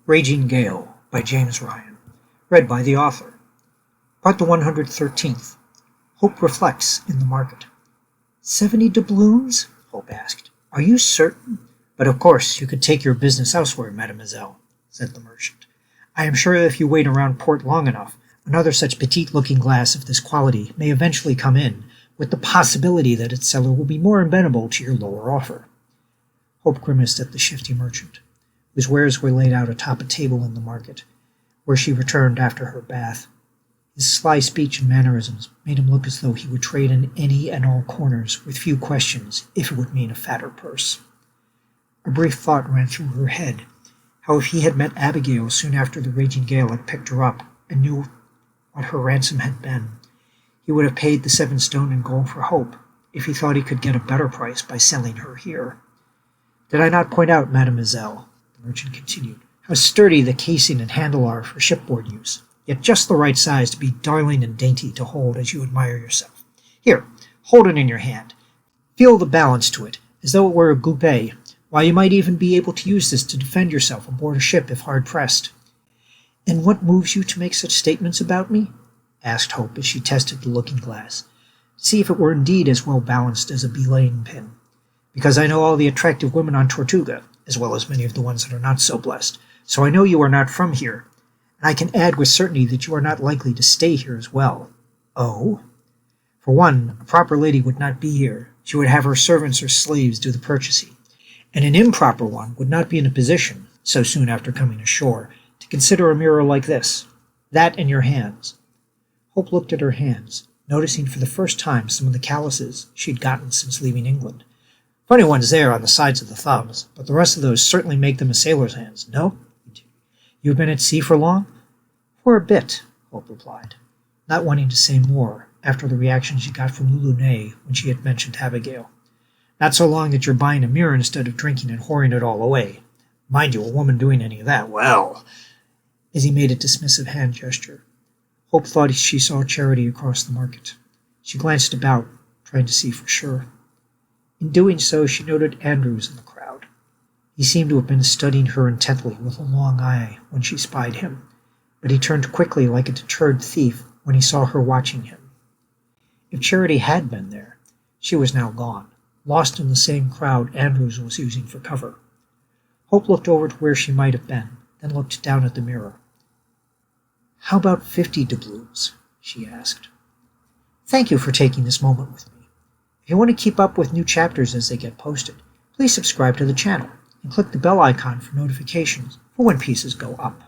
Raging Gale by James Ryan. Read by the author. Part the 113th. Hope reflects in the market. 70 doubloons? Hope asked. Are you certain? But of course you could take your business elsewhere, mademoiselle, said the merchant. I am sure that if you wait around port long enough, another such petite-looking glass of this quality may eventually come in, with the possibility that its seller will be more amenable to your lower offer. Hope grimaced at the shifty merchant, whose wares were laid out atop a table in the market, where she returned after her bath. His sly speech and mannerisms made him look as though he would trade in any and all corners with few questions if it would mean a fatter purse. A brief thought ran through her head, how if he had met Abigail soon after the Raging Gale had picked her up and knew what her ransom had been, he would have paid the 7 stone in gold for Hope if he thought he could get a better price by selling her here. Did I not point out, mademoiselle, the merchant continued, how sturdy the casing and handle are for shipboard use, yet just the right size to be darling and dainty to hold as you admire yourself. Here, hold it in your hand. Feel the balance to it, as though it were a goupet, while you might even be able to use this to defend yourself aboard a ship if hard-pressed. And what moves you to make such statements about me? Asked Hope as she tested the looking-glass, to see if it were indeed as well balanced as a belaying pin. Because I know all the attractive women on Tortuga, as well as many of the ones that are not so blessed, so I know you are not from here, and I can add with certainty that you are not likely to stay here as well. Oh? For one, a proper lady would not be here. She would have her servants or slaves do the purchasing, and an improper one would not be in a position, so soon after coming ashore, to consider a mirror like this. That in your hands. Hope looked at her hands, noticing for the first time some of the calluses she'd gotten since leaving England. Funny ones there on the sides of the thumbs, but the rest of those certainly make them a sailor's hands, no? You've been at sea for long? For a bit, Hope replied, not wanting to say more after the reaction she got from Lulune when she had mentioned Abigail. Not so long that you're buying a mirror instead of drinking and whoring it all away. Mind you, a woman doing any of that, well... As he made a dismissive hand gesture, Hope thought she saw Charity across the market. She glanced about, trying to see for sure. In doing so, she noted Andrews in the crowd. He seemed to have been studying her intently with a long eye when she spied him, but he turned quickly like a deterred thief when he saw her watching him. If Charity had been there, she was now gone, lost in the same crowd Andrews was using for cover. Hope looked over to where she might have been, then looked down at the mirror. How about 50 doubloons? She asked. Thank you for taking this moment with me. If you want to keep up with new chapters as they get posted, please subscribe to the channel and click the bell icon for notifications for when pieces go up.